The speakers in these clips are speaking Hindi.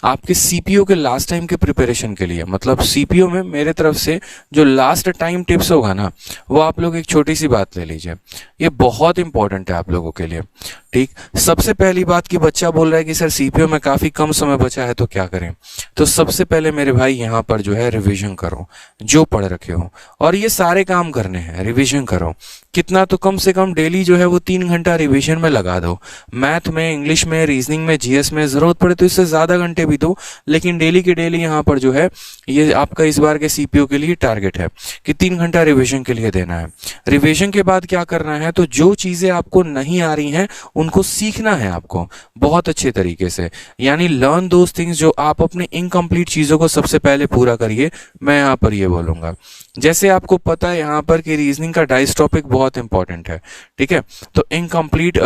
आपके सीपीओ के लास्ट टाइम के प्रिपरेशन के लिए, मतलब सीपीओ में मेरे तरफ से जो लास्ट टाइम टिप्स होगा ना, वो आप लोग एक छोटी सी बात ले लीजिए, ये बहुत इंपॉर्टेंट है आप लोगों के लिए। ठीक, सबसे पहली बात कि बच्चा बोल रहा है कि सर सीपीओ में काफ़ी कम समय बचा है तो क्या करें। तो सबसे पहले मेरे भाई यहाँ पर जो है रिवीजन करो, जो पढ़ रखे हो, और ये सारे काम करने हैं, रिवीजन करो। कितना, तो कम से कम डेली जो है वो 3 घंटा रिवीजन में लगा दो। मैथ में, इंग्लिश में, रीजनिंग में, जीएस में, ज़रूरत पड़े तो इससे ज़्यादा घंटे भी दो, लेकिन डेली के डेली यहाँ पर जो है ये आपका इस बार के सीपीओ के लिए टारगेट है कि 3 घंटा रिवीजन के लिए देना है। रिवीजन के बाद क्या करना है, तो जो चीज़ें आपको नहीं आ रही हैं उनको सीखना है आपको बहुत अच्छे तरीके से, यानी लर्न दोज थिंग्स, जो आप अपने इनकम्प्लीट चीज़ों को सबसे पहले पूरा करिए। मैं यहाँ पर ये बोलूँगा, जैसे आपको पता है यहाँ पर कि रीजनिंग का डाइस टॉपिक बहुत इंपॉर्टेंट है, ठीक है। तो इनकम्प्लीट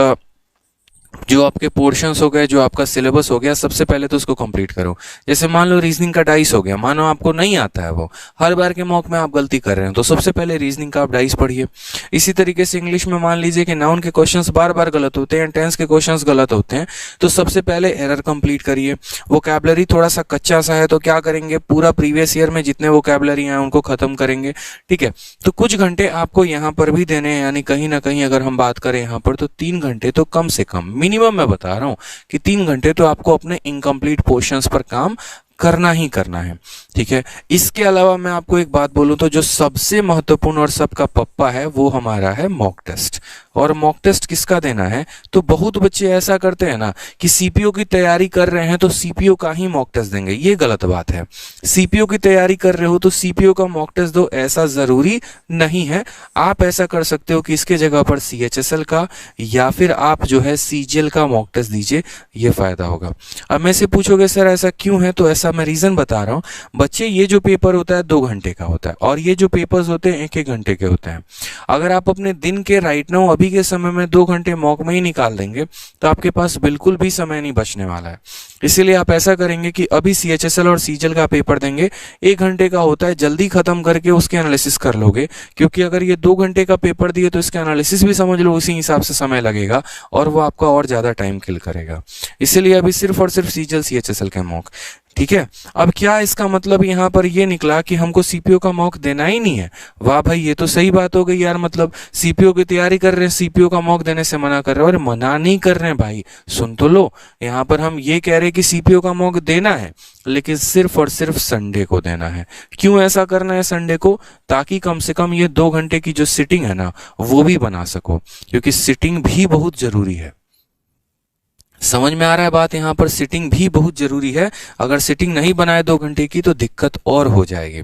जो आपके पोर्शंस हो गए, जो आपका सिलेबस हो गया, सबसे पहले तो उसको कंप्लीट करो। जैसे मान लो रीजनिंग का डाइस हो गया, मानो आपको नहीं आता है, वो हर बार के मॉक में आप गलती कर रहे हैं, तो सबसे पहले रीजनिंग का आप डाइस पढ़िए। इसी तरीके से इंग्लिश में मान लीजिए कि नाउन के क्वेश्चंस बार बार गलत होते हैं, टेंस के क्वेश्चंस गलत होते हैं, तो सबसे पहले एरर कंप्लीट करिए। वोकैबलरी थोड़ा सा कच्चा सा है तो क्या करेंगे, पूरा प्रीवियस ईयर में जितने वोकैबलरी हैं उनको खत्म करेंगे, ठीक है। तो कुछ घंटे आपको यहाँ पर भी देने हैं, यानी कहीं ना कहीं अगर हम बात करें यहाँ पर तो 3 घंटे तो कम से कम मिनिमम मैं बता रहा हूं कि 3 घंटे तो आपको अपने इनकम्प्लीट पोर्शंस पर काम करना ही करना है, ठीक है। इसके अलावा मैं आपको एक बात बोलूं तो जो सबसे महत्वपूर्ण और सबका पप्पा है वो हमारा है मॉक टेस्ट। और मॉक टेस्ट किसका देना है, तो बहुत बच्चे ऐसा करते हैं ना कि सीपीओ की तैयारी कर रहे हैं तो सीपीओ का ही मॉक टेस्ट देंगे, ये गलत बात है। सीपीओ की तैयारी कर रहे हो तो सीपीओ का मॉक टेस्ट दो, ऐसा जरूरी नहीं है। आप ऐसा कर सकते हो कि इसके जगह पर सीएचएसएल का या फिर आप जो है सीजीएल का मॉक टेस्ट दीजिए, ये फायदा होगा। अब मैं से पूछोगे सर ऐसा क्यों है, तो ऐसा मैं रीजन बता रहा हूँ। बच्चे, ये जो पेपर होता है 2 घंटे का होता है और ये जो पेपर्स होते हैं 1-1 घंटे के होते हैं। अगर आप अपने दिन के राइट नाउ अभी के समय में 2 घंटे मॉक में ही निकाल देंगे तो आपके पास बिल्कुल भी समय नहीं बचने वाला है। इसीलिए आप ऐसा करेंगे कि अभी सीएचएसएल और सीजीएल का पेपर देंगे, 1 घंटे का होता है, जल्दी खत्म करके उसके एनालिसिस कर लोगे, क्योंकि अगर ये 2 घंटे का पेपर दिए तो इसके एनालिसिस भी समझ लो उसी हिसाब से समय लगेगा और वो आपका और ज्यादा टाइम किल करेगा। इसीलिए अभी सिर्फ और सिर्फ सीजीएल सीएचएसएल के मॉक, ठीक है। अब क्या इसका मतलब यहाँ पर ये निकला कि हमको सीपीओ का मॉक देना ही नहीं है? वाह भाई, ये तो सही बात हो गई यार, मतलब सीपीओ की तैयारी कर रहे हैं, सीपीओ का मॉक देने से मना कर रहे हैं। और मना नहीं कर रहे हैं भाई, सुन तो लो, यहाँ पर हम ये कह रहे हैं कि सीपीओ का मॉक देना है, लेकिन सिर्फ और सिर्फ संडे को देना है। क्यों ऐसा करना है संडे को? ताकि कम से कम ये 2 घंटे की जो सिटिंग है ना वो भी बना सको, क्योंकि सिटिंग भी बहुत जरूरी है। समझ में आ रहा है बात? यहाँ पर सिटिंग भी बहुत जरूरी है, अगर सिटिंग नहीं बनाए 2 घंटे की तो दिक्कत और हो जाएगी,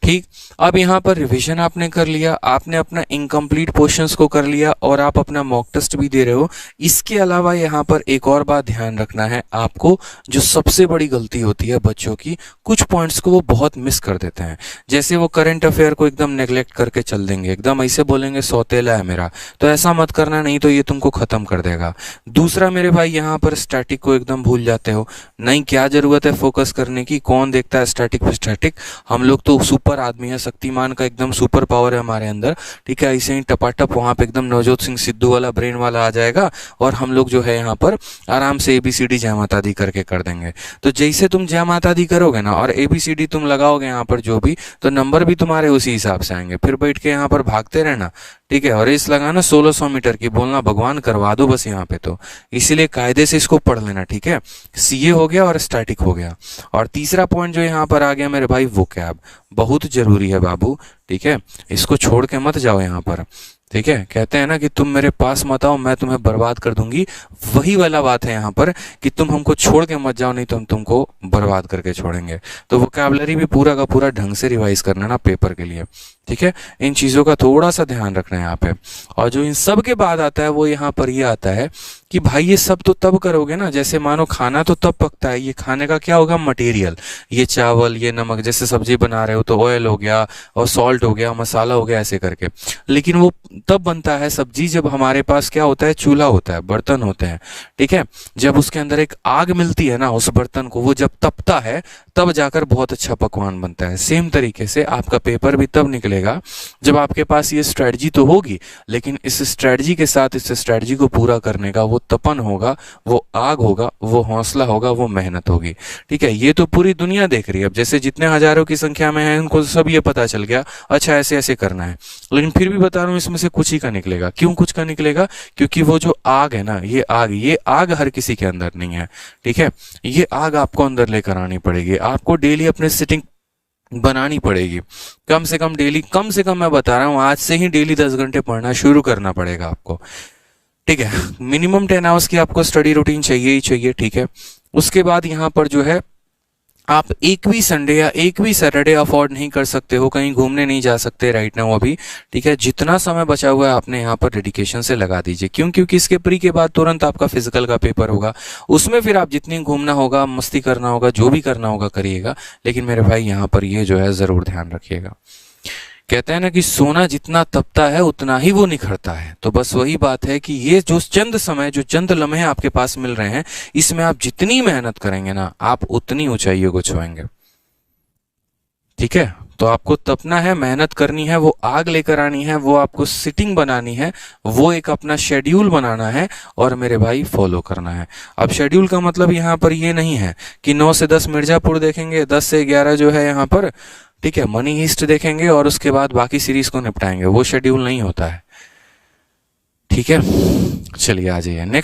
ठीक। अब यहाँ पर रिवीजन आपने कर लिया, आपने अपना इनकम्प्लीट पोर्शंस को कर लिया और आप अपना मॉक टेस्ट भी दे रहे हो। इसके अलावा यहाँ पर एक और बात ध्यान रखना है आपको, जो सबसे बड़ी गलती होती है बच्चों की, कुछ पॉइंट्स को वो बहुत मिस कर देते हैं। जैसे वो करंट अफेयर को एकदम नेग्लेक्ट करके चल देंगे, एकदम ऐसे बोलेंगे सौतेला है मेरा, तो ऐसा मत करना, नहीं तो ये तुमको खत्म कर देगा। दूसरा मेरे भाई, यहाँ पर स्टैटिक को एकदम भूल जाते हो। नहीं, क्या जरूरत है फोकस करने की, कौन देखता है स्टैटिक पे स्टैटिक, हम लोग तो सुपर आदमी है, शक्तिमान का एकदम सुपर पावर है हमारे अंदर, ठीक है। ऐसे ही टपाटप वहां पे एकदम नवजोत सिंह सिद्धू वाला ब्रेन वाला आ जाएगा और हम लोग जो है यहाँ पर आराम से एबीसीडी जय माता दी करके कर देंगे। तो जैसे तुम जय माता दी करोगे ना और एबीसीडी तुम लगाओगे यहाँ पर जो भी, तो नंबर भी तुम्हारे उसी हिसाब से आएंगे। फिर बैठ के यहाँ पर भागते रहना, ठीक है। और रेस लगाना 1600 मीटर की, बोलना भगवान करवा दो बस यहाँ पे, तो इसीलिए कायदे से इसको पढ़ लेना, ठीक है। सीए हो गया और स्टैटिक हो गया। और तीसरा पॉइंट जो यहाँ पर आ गया मेरे भाई, वोकैब बहुत जरूरी है बाबू, ठीक है। इसको छोड़ के मत जाओ यहाँ पर, ठीक है। कहते हैं ना कि तुम मेरे पास मत आओ, मैं तुम्हें बर्बाद कर दूंगी, वही वाला बात है यहाँ पर कि तुम हमको छोड़ के मत जाओ, नहीं तो हम तुमको बर्बाद करके छोड़ेंगे। तो वोकैबुलरी भी पूरा का पूरा ढंग से रिवाइज करना ना पेपर के लिए, ठीक है। इन चीज़ों का थोड़ा सा ध्यान रखना है यहाँ पे। और जो इन सब के बाद आता है वो यहाँ पर ये आता है कि भाई ये सब तो तब करोगे ना, जैसे मानो खाना तो तब पकता है, ये खाने का क्या होगा, मटेरियल, ये चावल, ये नमक, जैसे सब्जी बना रहे हो तो ऑयल हो गया और सॉल्ट हो गया, मसाला हो गया, ऐसे करके। लेकिन वो तब बनता है सब्जी जब हमारे पास क्या होता है, चूल्हा होता है, बर्तन होते हैं, ठीक है। जब उसके अंदर एक आग मिलती है ना उस बर्तन को, वो जब तपता है तब जाकर बहुत अच्छा पकवान बनता है। सेम तरीके से आपका पेपर भी तब निकले निकलेगा जब आपके पास ये स्ट्रेटजी तो होगी, लेकिन इस स्ट्रेटजी के साथ इस स्ट्रेटजी को पूरा करने का वो तपन होगा, वो आग होगा, वो हौसला होगा, वो मेहनत होगी। ठीक है, ये तो पूरी दुनिया देख रही है। अब जैसे जितने हजारों की संख्या में है उनको सब ये पता चल गया, अच्छा ऐसे ऐसे करना है, लेकिन फिर भी बता रहा हूँ इसमें से कुछ ही का निकलेगा। क्यों कुछ का निकलेगा? क्योंकि वो जो आग है ना, ये आग हर किसी के अंदर नहीं है। ठीक है, ये आग आपको अंदर लेकर आनी पड़ेगी। आपको डेली अपने सिटिंग बनानी पड़ेगी, कम से कम डेली, कम से कम मैं बता रहा हूँ आज से ही डेली 10 घंटे पढ़ना शुरू करना पड़ेगा आपको। ठीक है, मिनिमम 10 आवर्स की आपको स्टडी रूटीन चाहिए ही चाहिए। ठीक है, उसके बाद यहाँ पर जो है आप एक भी संडे या एक भी सैटरडे अफोर्ड नहीं कर सकते हो, कहीं घूमने नहीं जा सकते राइट नाउ अभी। ठीक है, जितना समय बचा हुआ है आपने यहाँ पर डेडिकेशन से लगा दीजिए। क्यों? क्योंकि इसके प्री के बाद तुरंत आपका फिजिकल का पेपर होगा, उसमें फिर आप जितनी घूमना होगा, मस्ती करना होगा, जो भी करना होगा करिएगा, लेकिन मेरे भाई यहाँ पर ये जो है ज़रूर ध्यान रखिएगा। कहते हैं ना कि सोना जितना तपता है उतना ही वो निखरता है। तो बस वही बात है कि ये जो चंद समय, जो चंद लम्हे आपके पास मिल रहे हैं, इसमें आप जितनी मेहनत करेंगे ना, आप उतनी ऊंचाइयों को छुएंगे। ठीक है, तो आपको तपना है, मेहनत करनी है, वो आग लेकर आनी है, वो आपको सिटिंग बनानी है, वो एक अपना शेड्यूल बनाना है और मेरे भाई फॉलो करना है। अब शेड्यूल का मतलब यहाँ पर ये नहीं है कि 9 से 10 मिर्जापुर देखेंगे, 10 से 11 जो है यहाँ पर, ठीक है, मनी हीस्ट देखेंगे और उसके बाद बाकी सीरीज को निपटाएंगे। वो शेड्यूल नहीं होता है। ठीक है, चलिए आ जाइए नेक्स्ट।